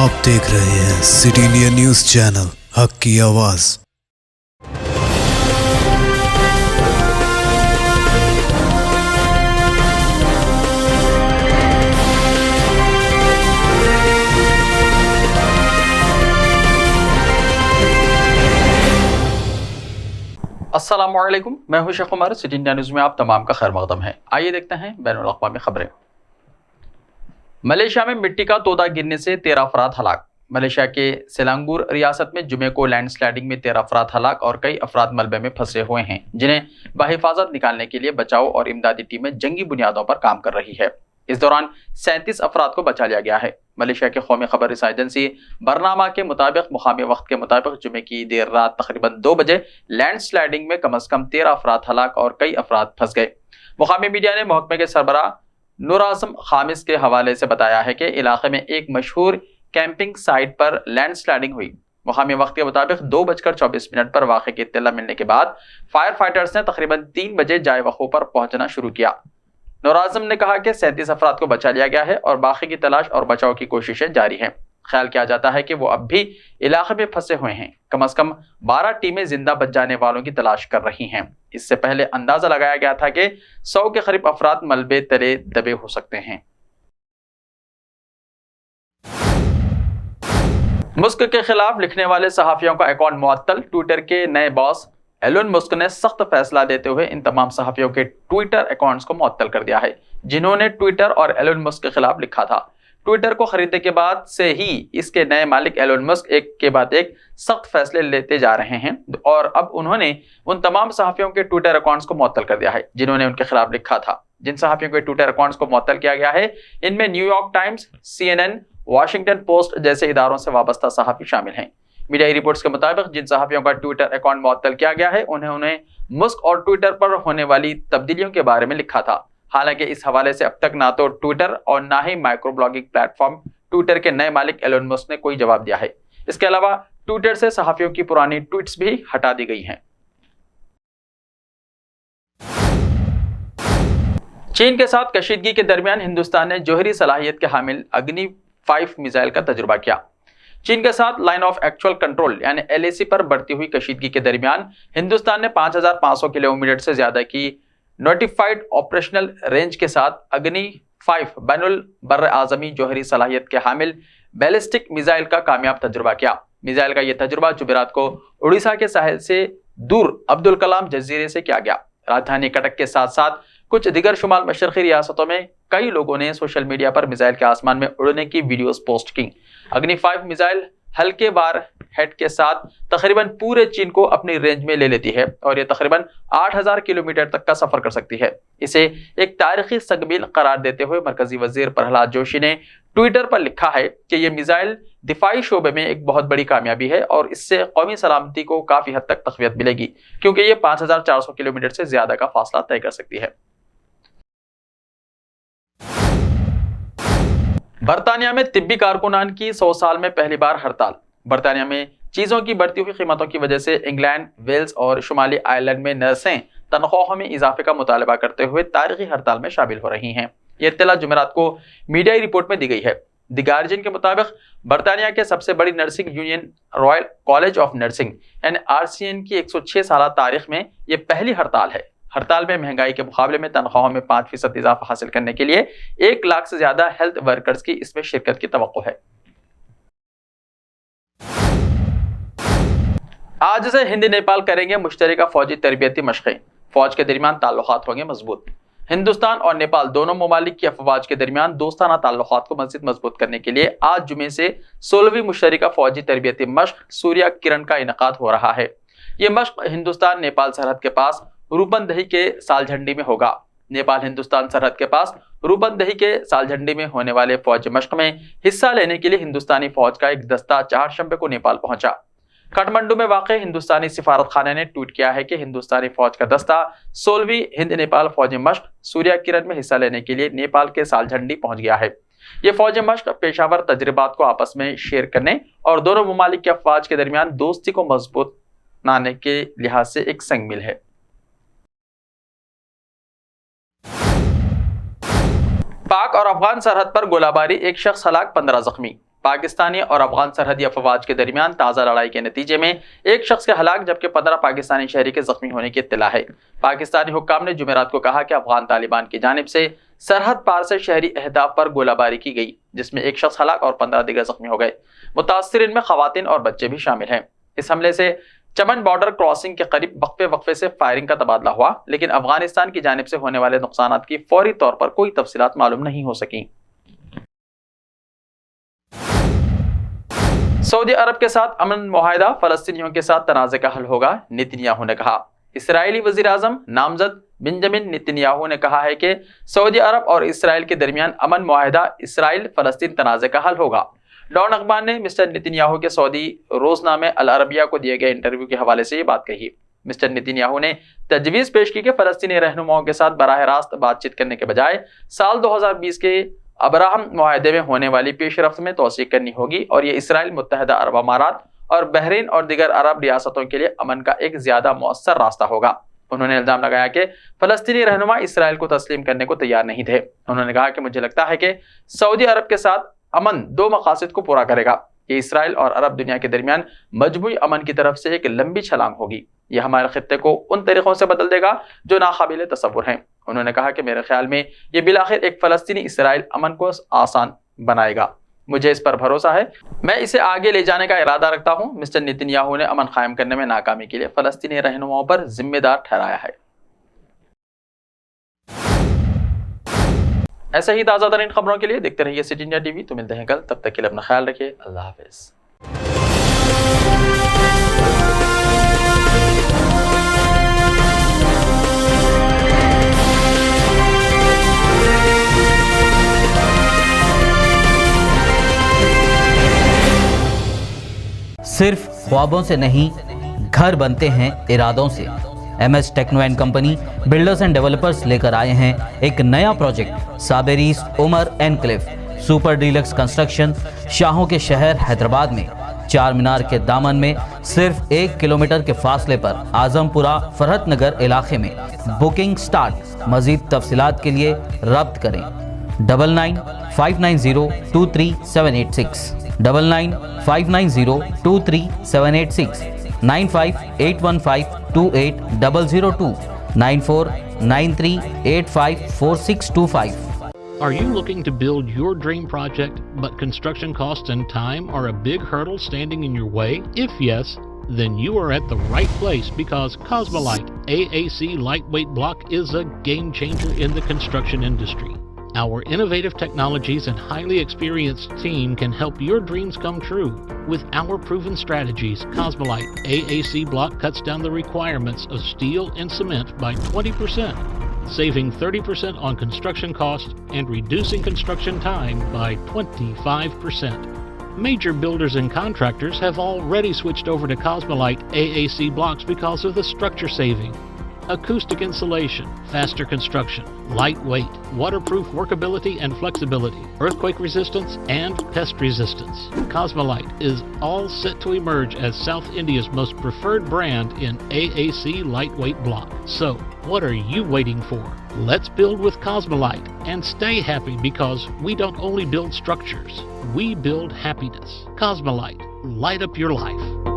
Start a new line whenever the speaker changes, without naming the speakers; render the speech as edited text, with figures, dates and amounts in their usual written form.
आप देख रहे हैं सिटी इंडिया न्यूज चैनल हक की आवाज।
अस्सलामुअलैकुम, मैं हूं Sheikh Umar. City India news में आप तमाम का खैर मकदम है। आइए देखते हैं बैनुल अक़वामी खबरें। मलेशिया में मिट्टी का तोदा गिरने से 13 अफराद हलाक। मलेशिया के सेलांगूर रियासत में जुमे को लैंडस्लाइडिंग में 13 अफराद हलाक और कई अफराद मलबे में फंसे हुए हैं, जिन्हें बाहिफाजत निकालने के लिए बचाव और इमदादी टीमें जंगी बुनियादों पर काम कर रही है। इस दौरान 37 अफराद को बचा लिया गया है। मलेशिया के कौमी खबर रसां एजेंसी बरनामा के मुताबिक मुकामी वक्त के मुताबिक जुमे की देर रात तकरीबन 2 बजे लैंडस्लाइडिंग में कम अज कम 13 अफराद हलाक और कई अफराद फंस गए। मुकामी मीडिया ने महकमे के सरबराह नूर आज़म खामिस के हवाले से बताया है कि इलाके में एक मशहूर कैंपिंग साइट पर लैंडस्लाइडिंग हुई। मुकामी वक्त के मुताबिक 2:24 पर वाक़े की इत्तला मिलने के बाद फायर फाइटर्स ने तकरीबन 3 बजे जाए वक़ू पर पहुंचना शुरू किया। नूर आज़म ने कहा कि 37 अफराद को बचा लिया गया है और बाकी की तलाश और बचाव की कोशिशें जारी हैं। ख्याल किया जाता है कि वो अब भी इलाके में फंसे हुए हैं। कम अज कम 12 टीमें जिंदा बच जाने वालों की तलाश कर रही हैं। इससे पहले अंदाजा लगाया गया था कि 100 के करीब अफराद मलबे तले दबे हो सकते हैं। मुस्क के खिलाफ लिखने वाले सहाफियों का अकाउंट मुअत्तल। ट्विटर के नए बॉस एलोन मस्क ने सख्त फैसला देते हुए इन तमाम सहाफियों के ट्विटर अकाउंट्स को मुअत्तल कर दिया है, जिन्होंने ट्विटर और एलोन मस्क के खिलाफ लिखा था। ट्विटर को खरीदने के बाद से ही इसके नए मालिक एलोन मस्क एक के बाद एक सख्त फैसले लेते जा रहे हैं और अब उन्होंने उन तमाम सहाफियों के ट्विटर अकाउंट्स को मुअत्तल कर दिया है, जिन्होंने उनके खिलाफ लिखा था। जिन सहाफियों के ट्विटर अकाउंट्स को मुअत्तल किया गया है, इनमें New York times, CNN, Washington post जैसे इदारों से वाबस्ता सहाफी शामिल हैं। मीडिया रिपोर्ट्स के मुताबिक जिन सहाफियों का ट्विटर अकाउंट मुअत्तल किया गया है, उन्हें मस्क और ट्विटर पर होने वाली तब्दीलियों के बारे में लिखा था। हालांकि इस हवाले से अब तक ना तो ट्विटर और ना ही माइक्रो ब्लॉगिंग प्लेटफॉर्म ट्विटर के नए मालिक एलोन मस्क ने कोई जवाब दिया है। इसके अलावा ट्विटर से सहाफियों की पुरानी ट्वीट्स भी हटा दी गई हैं। चीन के साथ कशीदगी के दरमियान हिंदुस्तान ने जोहरी सलाहियत के हामिल अग्नि 5 मिसाइल का तजुर्बा किया। चीन के साथ लाइन ऑफ एक्चुअल कंट्रोल यानी LAC पर बढ़ती हुई कशीदगी के दरमियान हिंदुस्तान ने 5500 किलोमीटर से ज्यादा की नोटिफाइड ऑपरेशनल रेंज के साथ अग्नि 5 बैनुल बर्र आजमी जोहरी सलाहियत के हामिल बैलिस्टिक मिसाइल का कामयाब तजुर्बा किया। मिसाइल का यह तजुर्बा जुमेरात को उड़ीसा के साहिल से दूर अब्दुल कलाम जजीरे से किया गया। राजधानी कटक के साथ साथ कुछ दिगर शुमाल मशरक़ी रियासतों में कई लोगों ने सोशल मीडिया पर मिसाइल के आसमान में उड़ने की वीडियोस पोस्ट की। अग्नि 5 मिसाइल हल्के वार हेड के साथ तकरीबन पूरे चीन को अपनी रेंज में ले लेती है और यह तकरीबन 8000 किलोमीटर तक का सफर कर सकती है। इसे एक तारीखी सगमील करार देते हुए मरकजी वजीर प्रहलाद जोशी ने ट्विटर पर लिखा है कि यह मिसाइल दिफाई शोबे में एक बहुत बड़ी कामयाबी है और इससे कौमी सलामती को काफी हद तक तक़वियत मिलेगी, क्योंकि यह 5400 किलोमीटर से ज्यादा का फासला तय कर सकती है। बरतानिया में तिब्बी कारकुनान की 100 साल में पहली बार हड़ताल। बरतानिया में चीजों की बढ़ती हुई कीमतों की वजह से इंग्लैंड, वेल्स और शुमाली आयरलैंड में नर्सें तनख्वाहों में इजाफे का मुतालबा करते हुए तारीखी हड़ताल में शामिल हो रही हैं। यह इत्तला जुमेरात को मीडिया रिपोर्ट में दी गई है। द गार्जियन के मुताबिक बरतानिया के सबसे बड़ी nursing union royal college of nursing यानी RCN की 106 साल तारीख में यह पहली हड़ताल है। हड़ताल में महंगाई के मुकाबले में तनख्वाहों में 5% इजाफा हासिल करने के लिए 1 लाख से ज्यादा हेल्थ वर्कर्स की इसमें शिरकत की तवक्को है। आज से हिंद नेपाल करेंगे मुश्तरका फौजी तरबियती मशक़ें। फौज के दरमियान ताल्लुकात होंगे मजबूत। हिंदुस्तान और नेपाल दोनों ममालिक की अफवाज के दरमियान दोस्ताना ताल्लुकात को मज़ीद मजबूत करने के लिए आज जुमे से 16वीं मुश्तरका फौजी तरबियती मशक़ सूर्या किरण का इनेकाद हो रहा है। ये मशक़ हिंदुस्तान नेपाल सरहद के पास रूपनदही के सालझंडी में होगा। नेपाल हिंदुस्तान सरहद के पास रूपनदही के सालझंडी में होने वाले फौजी मशक़ में हिस्सा लेने के लिए हिंदुस्तानी फौज का एक दस्ता 4 शंबे को नेपाल पहुंचा। काठमांडू में वाक़ हिंदुस्तानी सिफारत खाने ने ट्वीट किया है कि हिंदुस्तानी फौज का दस्ता 16वीं हिंद नेपाल फौजी मशक़ सूर्या किरण में हिस्सा लेने के लिए नेपाल के सालझंडी पहुंच गया है। ये फौजी मशक़ पेशावर तजर्बात को आपस में शेयर करने और दोनों ममालिक के अफवाज के दरमियान दोस्ती को मजबूत बनाने के लिहाज से एक संग मिल है। पाक और अफगान सरहद पर गोलाबारी, एक शख्स हलाक, 15 जख्मी। पाकिस्तानी और अफगान सरहदी अफवाज के दरमियान ताज़ा लड़ाई के नतीजे में एक शख्स के हलाक जबकि 15 पाकिस्तानी शहरी के जख्मी होने की इत्तला है। पाकिस्तानी हुक्काम ने जुमेरात को कहा कि अफगान तालिबान की जानिब से सरहद पार से शहरी अहदाफ पर गोलाबारी की गई, जिसमें एक शख्स हलाक और 15 दिगर जख्मी हो गए। मुतासरीन में खवातीन और बच्चे भी शामिल हैं। इस हमले से चमन बॉर्डर क्रॉसिंग के करीब वक्फे से फायरिंग का तबादला हुआ, लेकिन अफगानिस्तान की जानिब से होने वाले नुकसानात की फौरी तौर पर कोई तफसीलात मालूम नहीं हो सकी। सऊदी अरब के साथ अमन मुआहिदा, फलस्तीनियों के साथ तनाज़े का हल होगा, नेतन्याहू ने कहा। इसराइली वज़ीर आज़म नामज़द बेंजामिन नेतन्याहू ने कहा है कि सऊदी अरब और इसराइल के दरमियान अमन मुआहिदा इसराइल फलस्तीन तनाज़े का हल होगा। डॉन अखबार ने मिस्टर नेतन्याहू के सऊदी रोजनामे अल अरबिया को दिए गए इंटरव्यू के हवाले से ये बात कही। मिस्टर नेतन्याहू ने तजवीज़ पेश की कि फलस्तीनी रहनुमाओं के साथ बराह रास्त बातचीत करने के बजाय साल 2020 के अब्राहम मुआहदे में होने वाली पेशरफ्त में तोसी करनी होगी और ये इसराइल, मुत्तहदा अरब अमारात और बहरीन और दिगर अरब रियासतों के लिए अमन का एक ज्यादा मौसर रास्ता होगा। उन्होंने इल्जाम लगाया कि फलस्तीनी रहनुमा इसराइल को तस्लीम करने को तैयार नहीं थे। उन्होंने कहा कि मुझे लगता है कि सऊदी अरब के साथ अमन दो मकासद को पूरा करेगा। ये इसराइल और अरब दुनिया के दरमियान मजमूई अमन की तरफ से एक लंबी छलांग होगी। यह हमारे खित्ते को उन तरीकों से बदल देगा जो नाकाबिले तसव्वुर हैं। उन्होंने कहा कि मेरे ख्याल में ये बिलाखिर एक फलस्तीनी इसराइल अमन को आसान बनाएगा। मुझे इस पर भरोसा है, मैं इसे आगे ले जाने का इरादा रखता हूँ। मिस्टर नेतन्याहू ने अमन कायम करने में नाकामी के लिए फलस्तीनी रहनुमाओं पर जिम्मेदार ठहराया है। ऐसे ही ताज़ा तरीन खबरों के लिए देखते रहिए सिटी इंडिया टीवी। तो मिलते हैं कल, तब तक के लिए अपना ख्याल रखिए। अल्लाह हाफिज़।
सिर्फ ख्वाबों से नहीं, घर बनते हैं इरादों से। MS Techno and company builders and developers लेकर आए हैं एक नया प्रोजेक्ट, साबेरीज Umar enclave super deluxe construction, शाहों के शहर हैदराबाद में। चार मीनार के दामन में सिर्फ 1 किलोमीटर के फासले पर आजमपुरा फरहत नगर इलाके में। Booking start. मजीद तफसीलात के लिए रब्त करें 9959023786 9959023786 9581528002 9493854625।
Are you looking to build your dream project, but construction costs and time are a big hurdle standing in your way? If yes, then you are at the right place, because Cosmolite AAC lightweight block is a game changer in the construction industry. Our innovative technologies and highly experienced team can help your dreams come true. With our proven strategies, Cosmolite AAC block cuts down the requirements of steel and cement by 20%, saving 30% on construction costs and reducing construction time by 25%. Major builders and contractors have already switched over to Cosmolite AAC blocks because of the structure saving. Acoustic insulation, faster construction, lightweight, waterproof workability and flexibility, earthquake resistance, and pest resistance. Cosmolite is all set to emerge as South India's most preferred brand in AAC lightweight block. So, what are you waiting for? Let's build with Cosmolite and stay happy, because we don't only build structures, we build happiness. Cosmolite, light up your life.